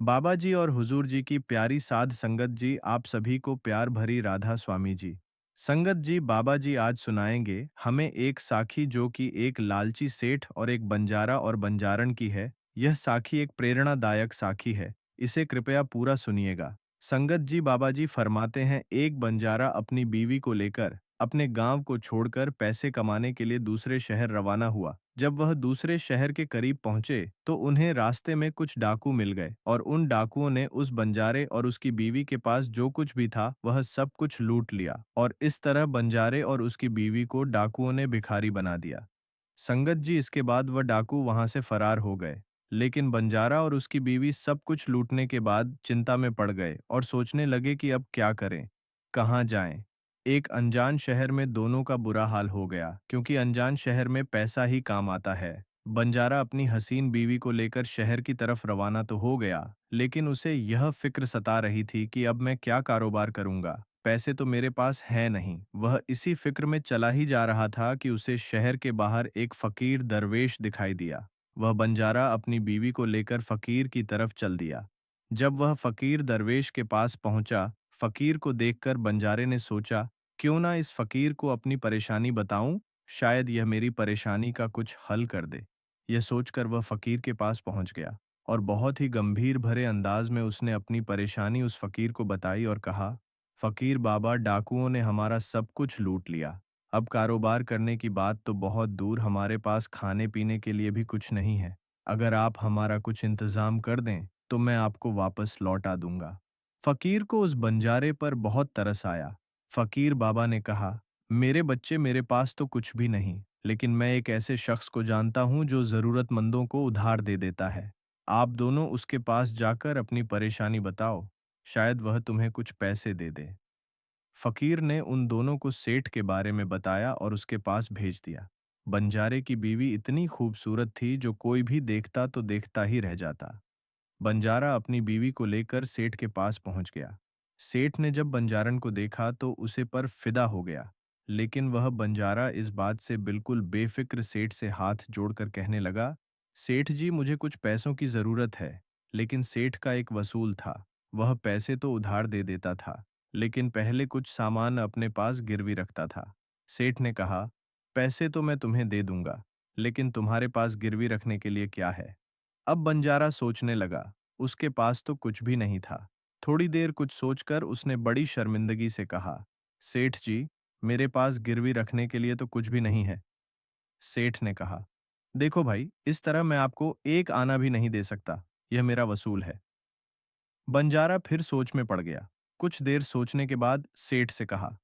बाबा जी और हुजूर जी की प्यारी साध संगत जी, आप सभी को प्यार भरी राधा स्वामी जी। संगत जी, बाबा जी आज सुनाएंगे हमें एक साखी जो कि एक लालची सेठ और एक बंजारा और बंजारन की है। यह साखी एक प्रेरणादायक साखी है। इसे कृपया पूरा सुनिएगा। संगत जी, बाबा जी फरमाते हैं, एक बंजारा अपनी बीवी को लेकर अपने गांव को छोड़कर पैसे कमाने के लिए दूसरे शहर रवाना हुआ। जब वह दूसरे शहर के करीब पहुंचे तो उन्हें रास्ते में कुछ डाकू मिल गए और उन डाकुओं ने उस बंजारे और उसकी बीवी के पास जो कुछ भी था वह सब कुछ लूट लिया और इस तरह बंजारे और उसकी बीवी को डाकुओं ने भिखारी बना दिया। संगत जी, इसके बाद वह डाकू वहां से फरार हो गए। लेकिन बंजारा और उसकी बीवी सब कुछ लूटने के बाद चिंता में पड़ गए और सोचने लगे कि अब क्या करें, कहाँ जाएं। एक अनजान शहर में दोनों का बुरा हाल हो गया क्योंकि अनजान शहर में पैसा ही काम आता है। बंजारा अपनी हसीन बीवी को लेकर शहर की तरफ रवाना तो हो गया, लेकिन उसे यह फिक्र सता रही थी कि अब मैं क्या कारोबार करूंगा, पैसे तो मेरे पास है नहीं। वह इसी फिक्र में चला ही जा रहा था कि उसे शहर के बाहर एक फकीर दरवेश दिखाई दिया। वह बंजारा अपनी बीवी को लेकर फकीर की तरफ चल दिया। जब वह फकीर दरवेश के पास पहुंचा, फकीर को देखकर बंजारे ने सोचा, क्यों ना इस फकीर को अपनी परेशानी बताऊं, शायद यह मेरी परेशानी का कुछ हल कर दे। यह सोचकर वह फकीर के पास पहुंच गया और बहुत ही गंभीर भरे अंदाज में उसने अपनी परेशानी उस फकीर को बताई और कहा, फकीर बाबा, डाकुओं ने हमारा सब कुछ लूट लिया। अब कारोबार करने की बात तो बहुत दूर, हमारे पास खाने पीने के लिए भी कुछ नहीं है। अगर आप हमारा कुछ इंतजाम कर दें तो मैं आपको वापस लौटा दूंगा। फकीर को उस बंजारे पर बहुत तरस आया। फकीर बाबा ने कहा, मेरे बच्चे, मेरे पास तो कुछ भी नहीं, लेकिन मैं एक ऐसे शख्स को जानता हूं जो जरूरतमंदों को उधार दे देता है। आप दोनों उसके पास जाकर अपनी परेशानी बताओ, शायद वह तुम्हें कुछ पैसे दे दे। फकीर ने उन दोनों को सेठ के बारे में बताया और उसके पास भेज दिया। बंजारे की बीवी इतनी खूबसूरत थी जो कोई भी देखता तो देखता ही रह जाता। बंजारा अपनी बीवी को लेकर सेठ के पास पहुंच गया। सेठ ने जब बंजारन को देखा तो उसे पर फिदा हो गया, लेकिन वह बंजारा इस बात से बिल्कुल बेफिक्र सेठ से हाथ जोड़कर कहने लगा, सेठ जी, मुझे कुछ पैसों की जरूरत है। लेकिन सेठ का एक वसूल था, वह पैसे तो उधार दे देता था, लेकिन पहले कुछ सामान अपने पास गिरवी रखता था। सेठ ने कहा, पैसे तो मैं तुम्हें दे दूंगा, लेकिन तुम्हारे पास गिरवी रखने के लिए क्या है? अब बंजारा सोचने लगा, उसके पास तो कुछ भी नहीं था। थोड़ी देर कुछ सोचकर उसने बड़ी शर्मिंदगी से कहा, सेठ जी, मेरे पास गिरवी रखने के लिए तो कुछ भी नहीं है। सेठ ने कहा, देखो भाई, इस तरह मैं आपको एक आना भी नहीं दे सकता, यह मेरा वसूल है। बंजारा फिर सोच में पड़ गया। कुछ देर सोचने के बाद सेठ से कहा,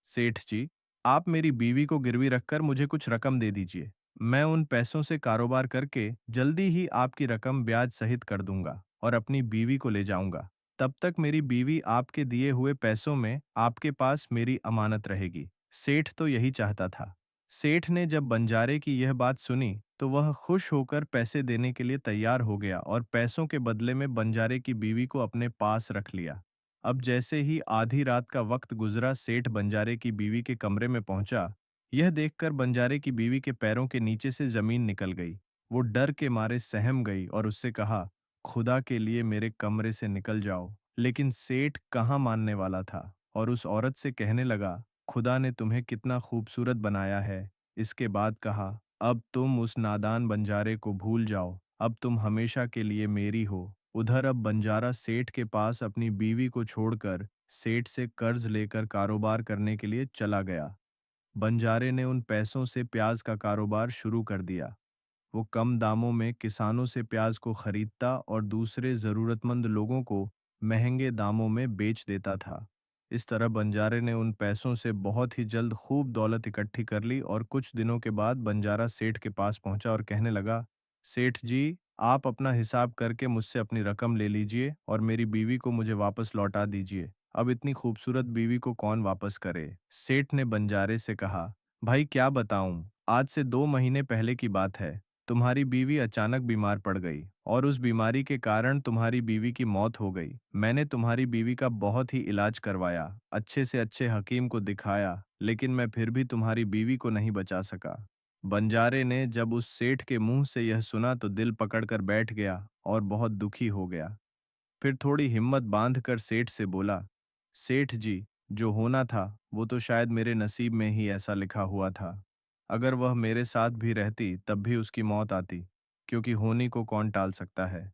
सेठ जी, आप मेरी बीवी को गिरवी रखकर मुझे कुछ रकम दे दीजिए। मैं उन पैसों से कारोबार करके जल्दी ही आपकी रकम ब्याज सहित कर दूंगा और अपनी बीवी को ले जाऊंगा। तब तक मेरी बीवी आपके दिए हुए पैसों में आपके पास मेरी अमानत रहेगी। सेठ तो यही चाहता था। सेठ ने जब बंजारे की यह बात सुनी तो वह खुश होकर पैसे देने के लिए तैयार हो गया और पैसों के बदले में बंजारे की बीवी को अपने पास रख लिया। अब जैसे ही आधी रात का वक्त गुजरा, सेठ बंजारे की बीवी के कमरे में पहुंचा। यह देखकर बंजारे की बीवी के पैरों के नीचे से जमीन निकल गई। वो डर के मारे सहम गई और उससे कहा, खुदा के लिए मेरे कमरे से निकल जाओ। लेकिन सेठ कहाँ मानने वाला था और उस औरत से कहने लगा, खुदा ने तुम्हें कितना खूबसूरत बनाया है। इसके बाद कहा, अब तुम उस नादान बंजारे को भूल जाओ, अब तुम हमेशा के लिए मेरी हो। उधर अब बंजारा सेठ के पास अपनी बीवी को छोड़कर सेठ से कर्ज लेकर कारोबार करने के लिए चला गया। बंजारे ने उन पैसों से प्याज का कारोबार शुरू कर दिया। वो कम दामों में किसानों से प्याज को खरीदता और दूसरे जरूरतमंद लोगों को महंगे दामों में बेच देता था। इस तरह बंजारे ने उन पैसों से बहुत ही जल्द खूब दौलत इकट्ठी कर ली और कुछ दिनों के बाद बंजारा सेठ के पास पहुंचा और कहने लगा, सेठ जी, आप अपना हिसाब करके मुझसे अपनी रकम ले लीजिए और मेरी बीवी को मुझे वापस लौटा दीजिए। अब इतनी खूबसूरत बीवी को कौन वापस करे? सेठ ने बंजारे से कहा, भाई क्या बताऊं, आज से 2 महीने पहले की बात है। तुम्हारी बीवी अचानक बीमार पड़ गई और उस बीमारी के कारण तुम्हारी बीवी की मौत हो गई। मैंने तुम्हारी बीवी का बहुत ही इलाज करवाया, अच्छे से अच्छे हकीम को दिखाया, लेकिन मैं फिर भी तुम्हारी बीवी को नहीं बचा सका। बंजारे ने जब उस सेठ के मुंह से यह सुना तो दिल पकड़कर बैठ गया और बहुत दुखी हो गया। फिर थोड़ी हिम्मत बांधकर सेठ से बोला, सेठ जी, जो होना था वो तो शायद मेरे नसीब में ही ऐसा लिखा हुआ था। अगर वह मेरे साथ भी रहती तब भी उसकी मौत आती, क्योंकि होनी को कौन टाल सकता है।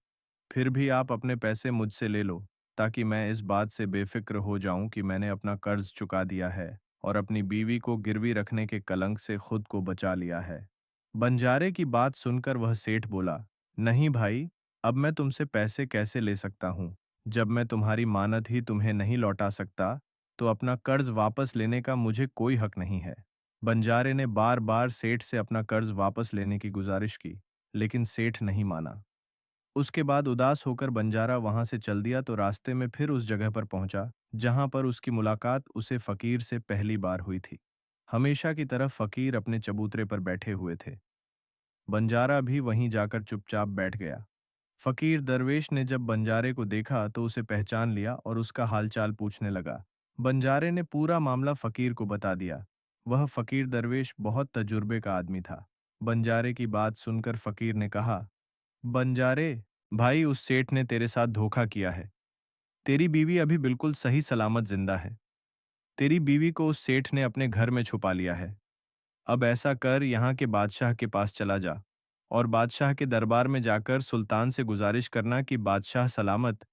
फिर भी आप अपने पैसे मुझसे ले लो, ताकि मैं इस बात से बेफिक्र हो जाऊं कि मैंने अपना कर्ज चुका दिया है और अपनी बीवी को गिरवी रखने के कलंक से खुद को बचा लिया है। बंजारे की बात सुनकर वह सेठ बोला, नहीं भाई, अब मैं तुमसे पैसे कैसे ले सकता हूँ? जब मैं तुम्हारी मानद ही तुम्हें नहीं लौटा सकता, तो अपना कर्ज वापस लेने का मुझे कोई हक नहीं है। बंजारे ने बार बार सेठ से अपना कर्ज वापस लेने की गुजारिश की, लेकिन सेठ नहीं माना। उसके बाद उदास होकर बंजारा वहां से चल दिया तो रास्ते में फिर उस जगह पर पहुंचा जहां पर उसकी मुलाकात उसे फकीर से पहली बार हुई थी। हमेशा की तरह फकीर अपने चबूतरे पर बैठे हुए थे। बंजारा भी वहीं जाकर चुपचाप बैठ गया। फकीर दरवेश ने जब बंजारे को देखा तो उसे पहचान लिया और उसका हालचाल पूछने लगा। बंजारे ने पूरा मामला फकीर को बता दिया। वह फकीर दरवेश बहुत तजुर्बे का आदमी था। बंजारे की बात सुनकर फकीर ने कहा, बंजारे भाई, उस सेठ ने तेरे साथ धोखा किया है। तेरी बीवी अभी बिल्कुल सही सलामत जिंदा है। तेरी बीवी को उस सेठ ने अपने घर में छुपा लिया है। अब ऐसा कर, यहाँ के बादशाह के पास चला जा और बादशाह के दरबार में जाकर सुल्तान से गुजारिश करना कि बादशाह सलामत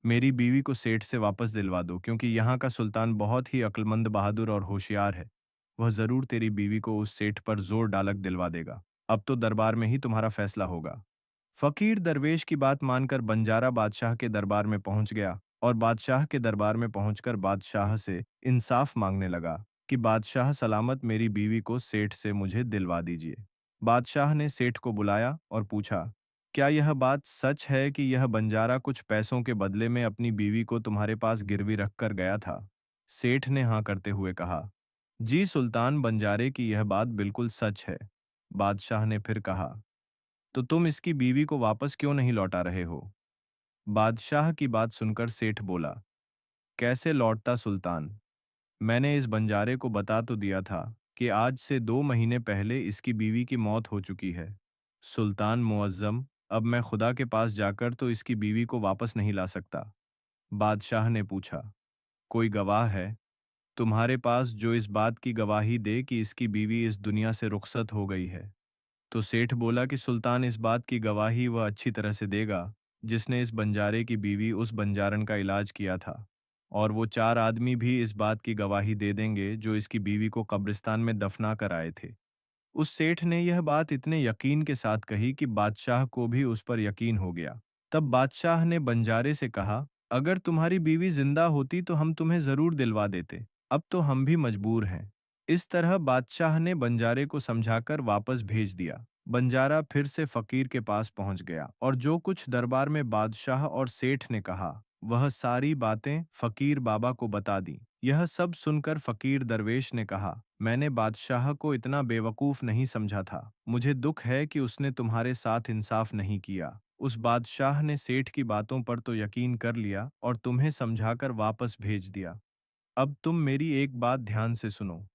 मेरी बीवी को सेठ से वापस दिलवा दो, क्योंकि यहाँ का सुल्तान बहुत ही अक्लमंद, बहादुर और होशियार है। वह जरूर तेरी बीवी को उस सेठ पर जोर डालक दिलवा देगा। अब तो दरबार में ही तुम्हारा फैसला होगा। फकीर दरवेश की बात मानकर बंजारा बादशाह के दरबार में पहुंच गया और बादशाह के दरबार में पहुंचकर बादशाह से इंसाफ मांगने लगा कि बादशाह सलामत मेरी बीवी को सेठ से मुझे दिलवा दीजिए। बादशाह ने सेठ को बुलाया और पूछा, क्या यह बात सच है कि यह बंजारा कुछ पैसों के बदले में अपनी बीवी को तुम्हारे पास गिरवी रखकर गया था? सेठ ने हाँ करते हुए कहा, जी सुल्तान, बंजारे की यह बात बिल्कुल सच है। बादशाह ने फिर कहा, तो तुम इसकी बीवी को वापस क्यों नहीं लौटा रहे हो? बादशाह की बात सुनकर सेठ बोला, कैसे लौटता सुल्तान? मैंने इस बंजारे को बता तो दिया था कि आज से 2 महीने पहले इसकी बीवी की मौत हो चुकी है। सुल्तान मुअज्जम, अब मैं खुदा के पास जाकर तो इसकी बीवी को वापस नहीं ला सकता। बादशाह ने पूछा, कोई गवाह है तुम्हारे पास जो इस बात की गवाही दे कि इसकी बीवी इस दुनिया से रुखसत हो गई है? तो सेठ बोला कि सुल्तान, इस बात की गवाही वह अच्छी तरह से देगा जिसने इस बंजारे की बीवी उस बंजारन का इलाज किया था, और वो 4 आदमी भी इस बात की गवाही दे देंगे जो इसकी बीवी को कब्रिस्तान में दफना कर आए थे। उस सेठ ने यह बात इतने यकीन के साथ कही कि बादशाह को भी उस पर यकीन हो गया। तब बादशाह ने बंजारे से कहा, अगर तुम्हारी बीवी जिंदा होती तो हम तुम्हें जरूर दिलवा देते, अब तो हम भी मजबूर हैं। इस तरह बादशाह ने बंजारे को समझाकर वापस भेज दिया। बंजारा फिर से फकीर के पास पहुंच गया और जो कुछ दरबार में बादशाह और सेठ ने कहा, वह सारी बातें फकीर बाबा को बता दी। यह सब सुनकर फकीर दरवेश ने कहा, मैंने बादशाह को इतना बेवकूफ नहीं समझा था। मुझे दुख है कि उसने तुम्हारे साथ इंसाफ नहीं किया। उस बादशाह ने सेठ की बातों पर तो यकीन कर लिया और तुम्हें समझाकर वापस भेज दिया। अब तुम मेरी एक बात ध्यान से सुनो।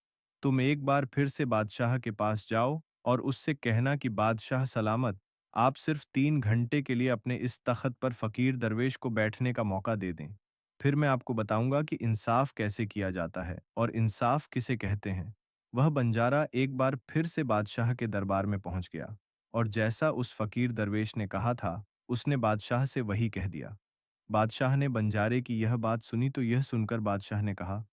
तुम एक बार फिर से बादशाह के पास जाओ और उससे कहना कि बादशाह सलामत आप सिर्फ 3 घंटे के लिए अपने इस तख्त पर फकीर दरवेश को बैठने का मौका दे दें। फिर मैं आपको बताऊंगा कि इंसाफ कैसे किया जाता है और इंसाफ किसे कहते हैं। वह बंजारा एक बार फिर से बादशाह के दरबार में पहुंच गया और जैसा उस फकीर दरवेश ने कहा था, उसने बादशाह से वही कह दिया। बादशाह ने बंजारे की यह बात सुनी तो यह सुनकर बादशाह ने कहा,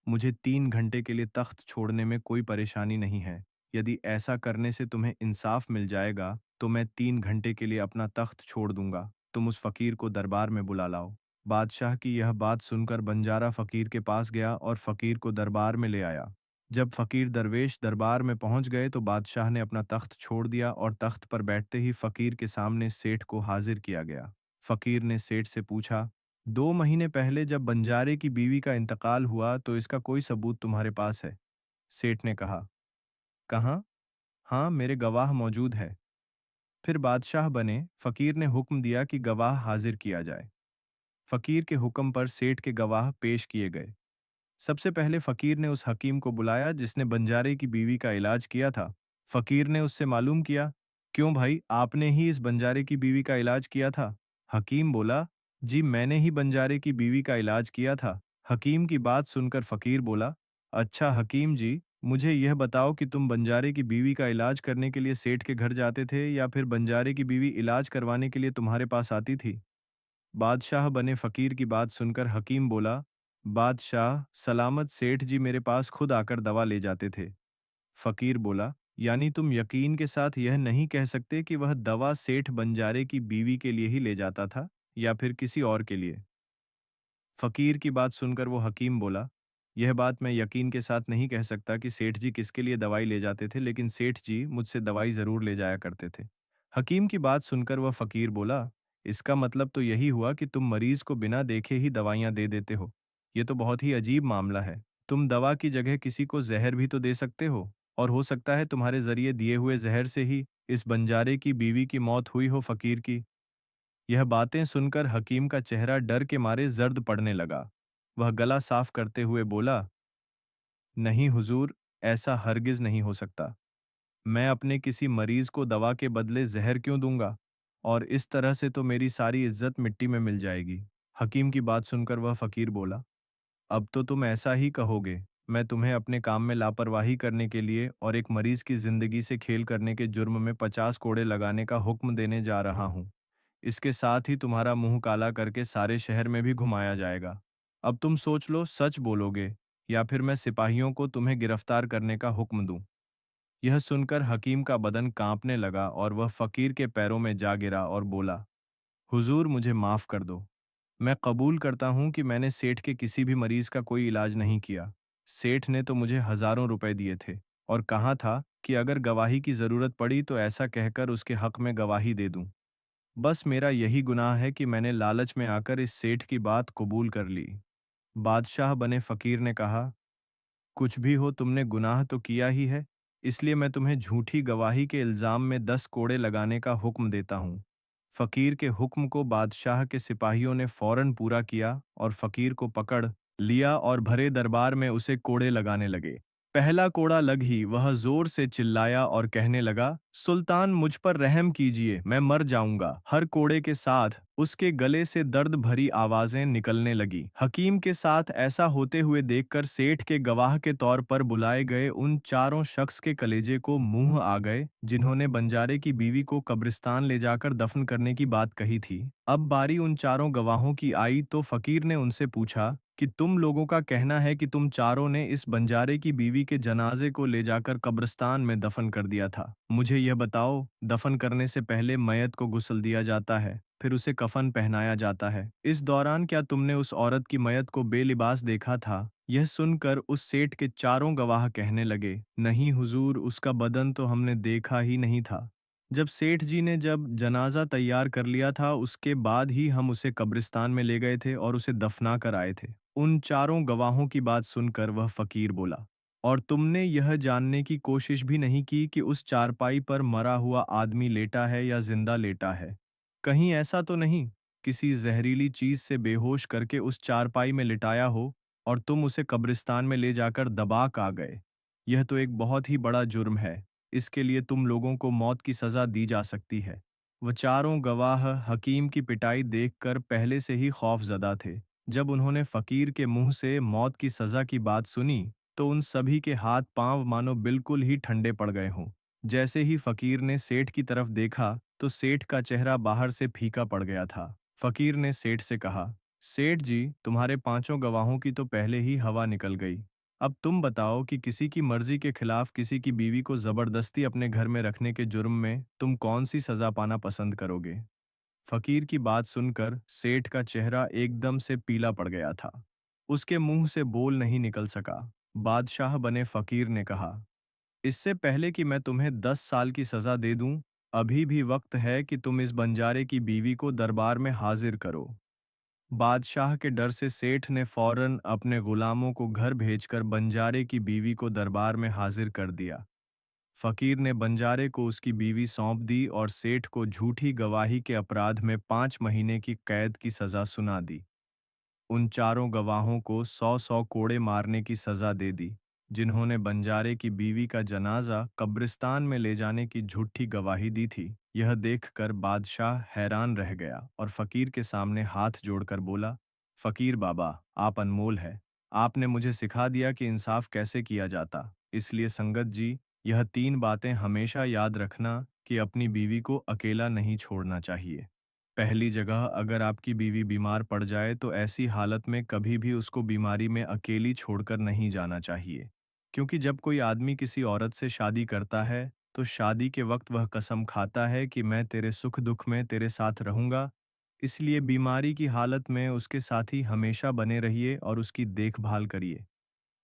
मुझे 3 घंटे के लिए तख्त छोड़ने में कोई परेशानी नहीं है। यदि ऐसा करने से तुम्हें इंसाफ मिल जाएगा तो मैं 3 घंटे के लिए अपना तख्त छोड़ दूंगा। तुम उस फकीर को दरबार में बुला लाओ। बादशाह की यह बात सुनकर बंजारा फकीर के पास गया और फकीर को दरबार में ले आया। जब फकीर दरवेश दरबार में पहुंच गए तो बादशाह ने अपना तख्त छोड़ दिया और तख्त पर बैठते ही फकीर के सामने सेठ को हाजिर किया गया। फकीर ने सेठ से पूछा, 2 महीने पहले जब बंजारे की बीवी का इंतकाल हुआ तो इसका कोई सबूत तुम्हारे पास है? सेठ ने कहा, कहाँ? हाँ, मेरे गवाह मौजूद है। फिर बादशाह बने फकीर ने हुक्म दिया कि गवाह हाजिर किया जाए। फकीर के हुक्म पर सेठ के गवाह पेश किए गए। सबसे पहले फकीर ने उस हकीम को बुलाया जिसने बंजारे की बीवी का इलाज किया था। फकीर ने उससे मालूम किया, क्यों भाई, आपने ही इस बंजारे की बीवी का इलाज किया था? हकीम बोला, जी मैंने ही बंजारे की बीवी का इलाज किया था। हकीम की बात सुनकर फकीर बोला, अच्छा हकीम जी, मुझे यह बताओ कि तुम बंजारे की बीवी का इलाज करने के लिए सेठ के घर जाते थे या फिर बंजारे की बीवी इलाज करवाने के लिए तुम्हारे पास आती थी? बादशाह बने फकीर की बात सुनकर हकीम बोला, बादशाह सलामत सेठ जी मेरे पास खुद आकर दवा ले जाते थे। फकीर बोला, यानी तुम यकीन के साथ यह नहीं कह सकते कि वह दवा सेठ बंजारे की बीवी के लिए ही ले जाता था या फिर किसी और के लिए? फकीर की बात सुनकर वो हकीम बोला, यह बात मैं यकीन के साथ नहीं कह सकता कि सेठ जी किसके लिए दवाई ले जाते थे, लेकिन सेठ जी मुझसे दवाई जरूर ले जाया करते थे। हकीम की बात सुनकर वह फकीर बोला, इसका मतलब तो यही हुआ कि तुम मरीज को बिना देखे ही दवाइयां दे देते हो। ये तो बहुत ही अजीब मामला है। तुम दवा की जगह किसी को जहर भी तो दे सकते हो, और हो सकता है तुम्हारे जरिए दिए हुए जहर से ही इस बंजारे की बीवी की मौत हुई हो फकीर की। यह बातें सुनकर हकीम का चेहरा डर के मारे जर्द पड़ने लगा। वह गला साफ करते हुए बोला, नहीं हुजूर, ऐसा हरगिज नहीं हो सकता। मैं अपने किसी मरीज को दवा के बदले जहर क्यों दूंगा? और इस तरह से तो मेरी सारी इज्जत मिट्टी में मिल जाएगी। हकीम की बात सुनकर वह फकीर बोला, अब तो तुम ऐसा ही कहोगे। मैं तुम्हें अपने काम में लापरवाही करने के लिए और एक मरीज की जिंदगी से खेल करने के जुर्म में 50 कोड़े लगाने का हुक्म देने जा रहा हूं। इसके साथ ही तुम्हारा मुंह काला करके सारे शहर में भी घुमाया जाएगा। अब तुम सोच लो, सच बोलोगे या फिर मैं सिपाहियों को तुम्हें गिरफ्तार करने का हुक्म दूं? यह सुनकर हकीम का बदन कांपने लगा और वह फकीर के पैरों में जा गिरा और बोला, हुजूर मुझे माफ कर दो। मैं कबूल करता हूं कि मैंने सेठ के किसी भी मरीज का कोई इलाज नहीं किया। सेठ ने तो मुझे हजारों रुपए दिए थे और कहा था कि अगर गवाही की जरूरत पड़ी तो ऐसा कहकर उसके हक में गवाही दे दूं। बस मेरा यही गुनाह है कि मैंने लालच में आकर इस सेठ की बात कबूल कर ली। बादशाह बने फकीर ने कहा, कुछ भी हो तुमने गुनाह तो किया ही है, इसलिए मैं तुम्हें झूठी गवाही के इल्जाम में 10 कोड़े लगाने का हुक्म देता हूँ। फकीर के हुक्म को बादशाह के सिपाहियों ने फौरन पूरा किया और फकीर को पकड़ लिया और भरे दरबार में उसे कोड़े लगाने लगे। पहला कोड़ा लग ही वह जोर से चिल्लाया और कहने लगा, सुल्तान मुझ पर रहम कीजिए, मैं मर जाऊंगा। हर कोड़े के साथ उसके गले से दर्द भरी आवाजें निकलने लगी। हकीम के साथ ऐसा होते हुए देखकर सेठ के गवाह के तौर पर बुलाए गए उन चारों शख्स के कलेजे को मुंह आ गए जिन्होंने बंजारे की बीवी को कब्रिस्तान ले जाकर दफन करने की बात कही थी। अब बारी उन चारों गवाहों की आई तो फकीर ने उनसे पूछा कि तुम लोगों का कहना है कि तुम चारों ने इस बंजारे की बीवी के जनाजे को ले जाकर कब्रिस्तान में दफन कर दिया था। मुझे यह बताओ, दफन करने से पहले मैयत को गुस्ल दिया जाता है, फिर उसे कफन पहनाया जाता है। इस दौरान क्या तुमने उस औरत की मैयत को बेलिबास देखा था? यह सुनकर उस सेठ के चारों गवाह कहने लगे, नहीं हुजूर, उसका बदन तो हमने देखा ही नहीं था। जब सेठ जी ने जब जनाजा तैयार कर लिया था उसके बाद ही हम उसे कब्रिस्तान में ले गए थे और उसे दफना कर आए थे। उन चारों गवाहों की बात सुनकर वह फकीर बोला, और तुमने यह जानने की कोशिश भी नहीं की कि उस चारपाई पर मरा हुआ आदमी लेटा है या जिंदा लेटा है? कहीं ऐसा तो नहीं किसी जहरीली चीज से बेहोश करके उस चारपाई में लिटाया हो और तुम उसे कब्रिस्तान में ले जाकर दबा आ गए? यह तो एक बहुत ही बड़ा जुर्म है। इसके लिए तुम लोगों को मौत की सजा दी जा सकती है। वह चारों गवाह हकीम की पिटाई देखकर पहले से ही खौफजदा थे। जब उन्होंने फकीर के मुंह से मौत की सजा की बात सुनी तो उन सभी के हाथ पांव मानो बिल्कुल ही ठंडे पड़ गए हों। जैसे ही फकीर ने सेठ की तरफ देखा तो सेठ का चेहरा बाहर से फीका पड़ गया था। फकीर ने सेठ से कहा, सेठ जी, तुम्हारे पांचों गवाहों की तो पहले ही हवा निकल गई। अब तुम बताओ कि किसी की मर्जी के खिलाफ किसी की बीवी को जबरदस्ती अपने घर में रखने के जुर्म में तुम कौन सी सजा पाना पसंद करोगे? फकीर की बात सुनकर सेठ का चेहरा एकदम से पीला पड़ गया था। उसके मुंह से बोल नहीं निकल सका। बादशाह बने फकीर ने कहा, इससे पहले कि मैं तुम्हें 10 साल की सजा दे दूं, अभी भी वक्त है कि तुम इस बंजारे की बीवी को दरबार में हाजिर करो। बादशाह के डर से सेठ ने फौरन अपने गुलामों को घर भेजकर बंजारे की बीवी को दरबार में हाजिर कर दिया। फकीर ने बंजारे को उसकी बीवी सौंप दी और सेठ को झूठी गवाही के अपराध में 5 महीने की कैद की सजा सुना दी। उन चारों गवाहों को 100-100 कोड़े मारने की सजा दे दी। जिन्होंने बंजारे की बीवी का जनाजा कब्रिस्तान में ले जाने की झूठी गवाही दी थी। यह देखकर बादशाह हैरान रह गया और फकीर के सामने हाथ जोड़कर बोला, फकीर बाबा, आप अनमोल है। आपने मुझे सिखा दिया कि इंसाफ कैसे किया जाता। इसलिए संगत जी, यह 3 बातें हमेशा याद रखना कि अपनी बीवी को अकेला नहीं छोड़ना चाहिए। पहली जगह, अगर आपकी बीवी बीमार पड़ जाए तो ऐसी हालत में कभी भी उसको बीमारी में अकेली छोड़कर नहीं जाना चाहिए। क्योंकि जब कोई आदमी किसी औरत से शादी करता है, तो शादी के वक्त वह कसम खाता है कि मैं तेरे सुख दुख में तेरे साथ रहूंगा। इसलिए बीमारी की हालत में उसके साथ ही हमेशा बने रहिए और उसकी देखभाल करिए।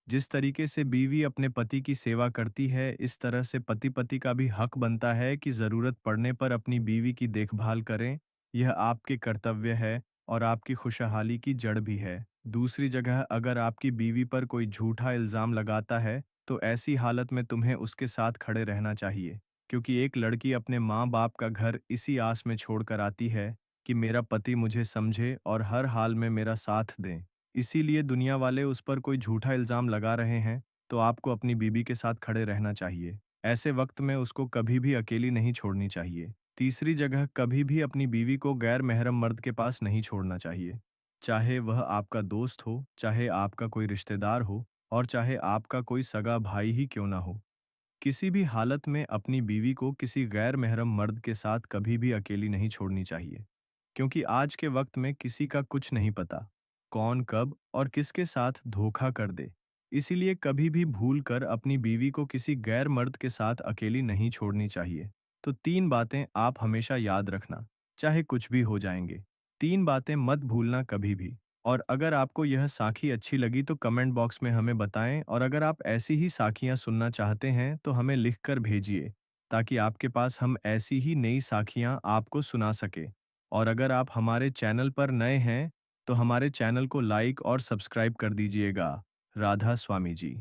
जिस तरीके से बीवी अपने पति की सेवा करती है, इस तरह से पति-पति का भी हक बनता है कि ज़रूरत पड़ने पर अपनी बीवी की देखभाल करें। यह आपके कर्तव्य है और आपकी खुशहाली की जड़ भी है। दूसरी जगह, अगर आपकी बीवी पर कोई झूठा इल्ज़ाम लगाता है, तो ऐसी हालत में तुम्हें उसके साथ खड़े रहना चाहिए। क्योंकि एक लड़की अपने माँ-बाप का घर इसी आस में छोड़कर आती है कि मेरा पति मुझे समझे और हर हाल में मेरा साथ दें। इसीलिए दुनिया वाले उस पर कोई झूठा इल्ज़ाम लगा रहे हैं, तो आपको अपनी बीवी के साथ खड़े रहना चाहिए। ऐसे वक्त में उसको कभी भी अकेली नहीं छोड़नी चाहिए। तीसरी जगह, कभी भी अपनी बीवी को गैर महरम मर्द के पास नहीं छोड़ना चाहिए। चाहे वह आपका दोस्त हो, चाहे आपका कोई रिश्तेदार हो और चाहे आपका कोई सगा भाई ही क्यों ना हो। किसी भी हालत में अपनी बीवी को किसी गैर महरम मर्द के साथ कभी भी अकेली नहीं छोड़नी चाहिए। क्योंकि आज के वक्त में किसी का कुछ नहीं पता, कौन कब और किसके साथ धोखा कर दे। इसीलिए कभी भी भूल कर अपनी बीवी को किसी गैर मर्द के साथ अकेली नहीं छोड़नी चाहिए। तो 3 बातें आप हमेशा याद रखना, चाहे कुछ भी हो जाएंगे। 3 बातें मत भूलना कभी भी। और अगर आपको यह साखी अच्छी लगी तो कमेंट बॉक्स में हमें बताएं, और अगर आप ऐसी ही साखियां सुनना चाहते हैं तो हमें लिखकर भेजिए, ताकि आपके पास हम ऐसी ही नई साखियां आपको सुना सके। और अगर आप हमारे चैनल पर नए हैं, तो हमारे चैनल को लाइक और सब्सक्राइब कर दीजिएगा। राधा स्वामी जी।